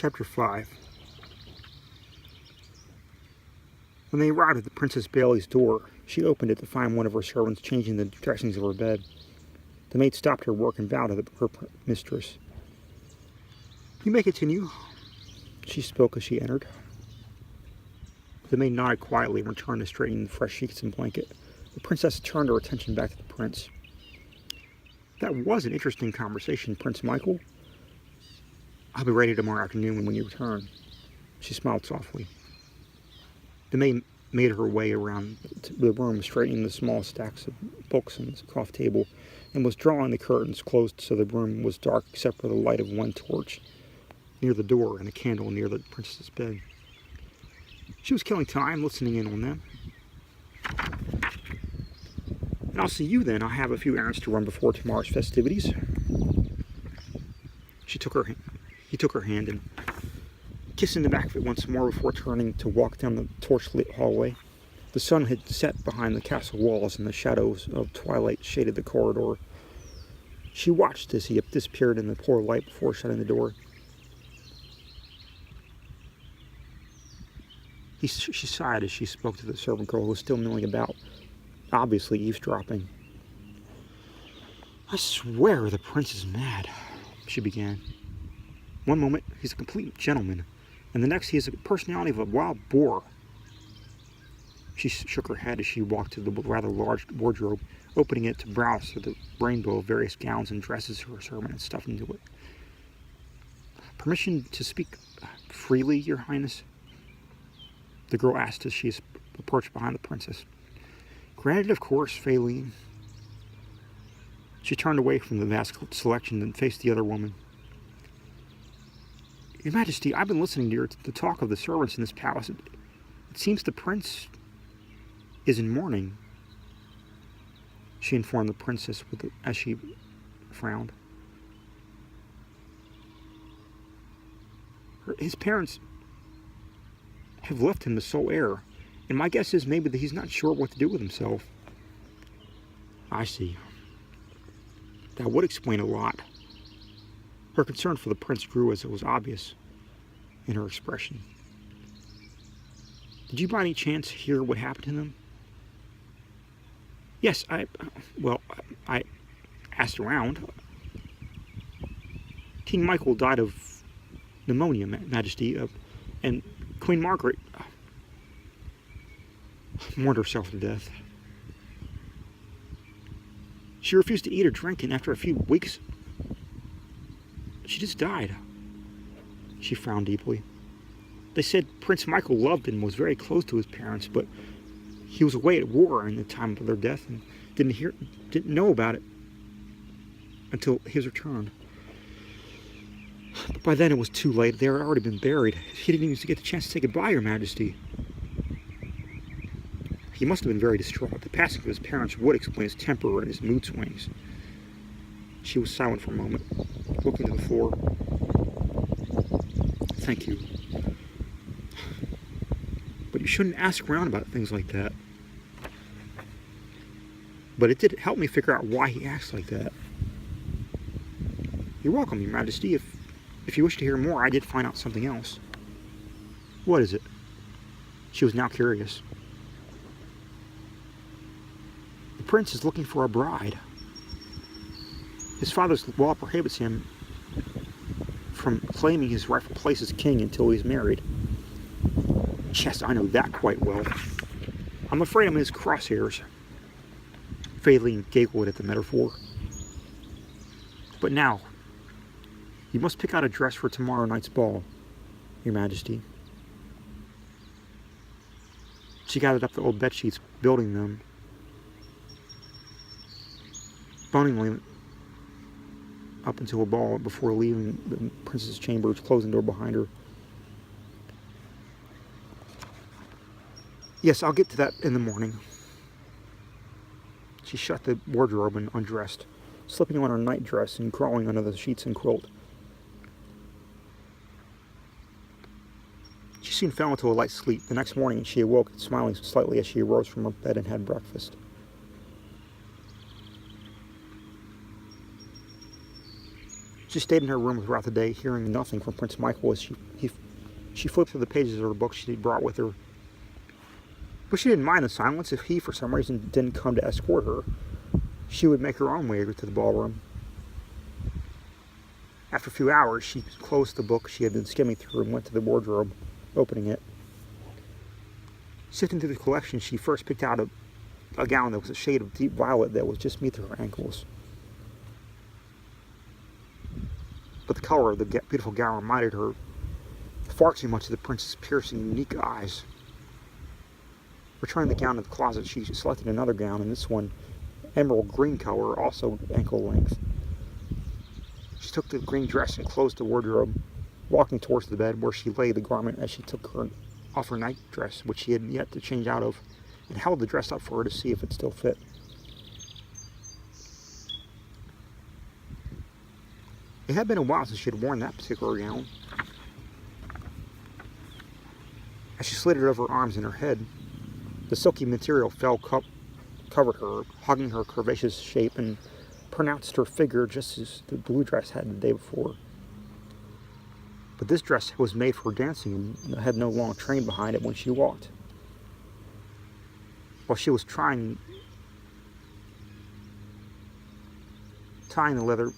Chapter 5. When they arrived at the Princess Bailey's door, she opened it to find one of her servants changing the dressings of her bed. The maid stopped her work and bowed to her mistress. "You may continue," she spoke as she entered. The maid nodded quietly and returned to straightening the fresh sheets and blanket. The princess turned her attention back to the prince. "That was an interesting conversation, Prince Michael. I'll be ready tomorrow afternoon when you return." She smiled softly. The maid made her way around the room, straightening the small stacks of books on the coffee table, and was drawing the curtains closed so the room was dark except for the light of one torch near the door and a candle near the princess's bed. She was killing time, listening in on them. "And I'll see you then. I have a few errands to run before tomorrow's festivities." He took her hand and kissing the back of it once more before turning to walk down the torch-lit hallway. The sun had set behind the castle walls and the shadows of twilight shaded the corridor. She watched as he disappeared in the poor light before shutting the door. She sighed as she spoke to the servant girl who was still milling about, obviously eavesdropping. "I swear the prince is mad," she began. "One moment he's a complete gentleman, and the next he has the personality of a wild boar." She shook her head as she walked to the rather large wardrobe, opening it to browse through the rainbow of various gowns and dresses her servant had stuffed into it. "Permission to speak freely, Your Highness?" the girl asked as she approached behind the princess. "Granted, of course, Faline." She turned away from the vast selection and faced the other woman. "Your Majesty, I've been listening to the talk of the servants in this palace. It seems the prince is in mourning," she informed the princess as she frowned. "His parents have left him the sole heir, and my guess is maybe that he's not sure what to do with himself." "I see. That would explain a lot." Her concern for the prince grew as it was obvious in her expression. "Did you by any chance hear what happened to them?" "Yes, I asked around. King Michael died of pneumonia, Majesty, and Queen Margaret mourned herself to death. She refused to eat or drink, and after a few weeks, she just died." She frowned deeply. "They said Prince Michael loved and was very close to his parents, but he was away at war in the time of their death and didn't know about it until his return. But by then it was too late. They had already been buried. He didn't even get the chance to say goodbye, Your Majesty." "He must have been very distraught. The passing of his parents would explain his temper and his mood swings." She was silent for a moment, looking to the floor. "Thank you. But you shouldn't ask around about things like that." "But it did help me figure out why he acts like that." "You're welcome, Your Majesty. If you wish to hear more, I did find out something else." "What is it?" She was now curious. "The prince is looking for a bride. His father's law prohibits him from claiming his rightful place as king until he's married." "Yes, I know that quite well. I'm afraid I'm in his crosshairs." Faline giggled at the metaphor. "But now, you must pick out a dress for tomorrow night's ball, Your Majesty." She gathered up the old bedsheets, building them, boningly up into a ball before leaving the princess's chamber, closing the door behind her. "Yes, I'll get to that in the morning." She shut the wardrobe and undressed, slipping on her nightdress and crawling under the sheets and quilt. She soon fell into a light sleep. The next morning she awoke, smiling slightly as she arose from her bed and had breakfast. She stayed in her room throughout the day, hearing nothing from Prince Michael as she flipped through the pages of her book she brought with her. But she didn't mind the silence. If he, for some reason, didn't come to escort her, she would make her own way to the ballroom. After a few hours, she closed the book she had been skimming through and went to the wardrobe, opening it. Sifting through the collection, she first picked out a gown that was a shade of deep violet that was just beneath her ankles. But the color of the beautiful gown reminded her far too much of the prince's piercing, unique eyes. Returning the gown to the closet, she selected another gown, and this one, emerald green color, also ankle length. She took the green dress and closed the wardrobe, walking towards the bed where she laid the garment as she took her off her night dress, which she had yet to change out of, and held the dress up for her to see if it still fit. It had been a while since she had worn that particular gown. As she slid it over her arms and her head, the silky material covered her, hugging her curvaceous shape, and pronounced her figure just as the blue dress had the day before. But this dress was made for dancing and had no long train behind it when she walked. While she was tying the leather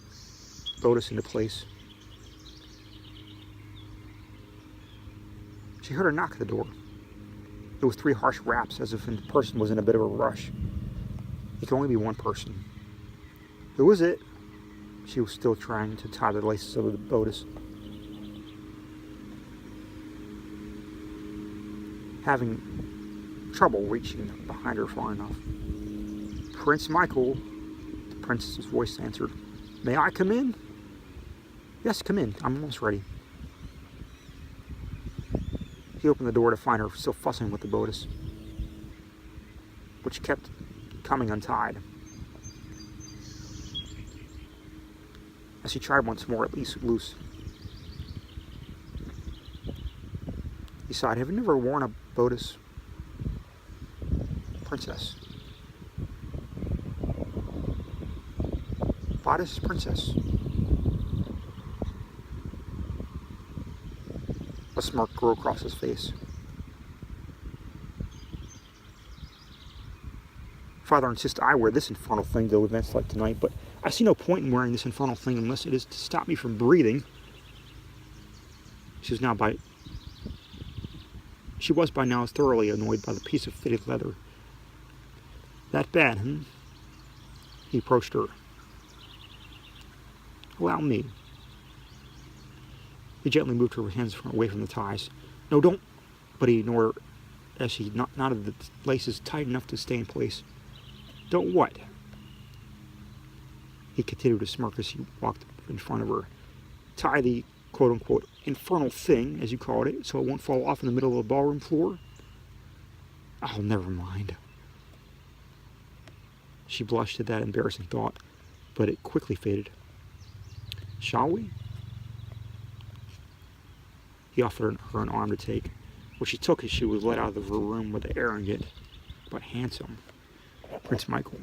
bodice into place, she heard a knock at the door. It was 3 harsh raps, as if the person was in a bit of a rush. It could only be one person. Who was it? She was still trying to tie the laces of the bodice, having trouble reaching behind her far enough. Prince Michael, the princess's voice answered. May I come in? Yes, come in. I'm almost ready. He opened the door to find her still fussing with the bodice, which kept coming untied. As he tried once more, at least loose. He sighed, have you never worn a bodice, princess? Bodice, princess. A smirk grew across his face. Father insists I wear this infernal thing to events like tonight, but I see no point in wearing this infernal thing unless it is to stop me from breathing. She was by now thoroughly annoyed by the piece of fitted leather. That bad, hmm? He approached her. Allow me. He gently moved her hands away from the ties. No, don't. But he ignored her as she knotted the laces tight enough to stay in place. Don't what? He continued to smirk as he walked in front of her. Tie the quote-unquote infernal thing, as you called it, so it won't fall off in the middle of the ballroom floor? Oh, never mind. She blushed at that embarrassing thought, but it quickly faded. Shall we? He offered her an arm to take, which she took as she was led out of her room with the arrogant but handsome Prince Michael.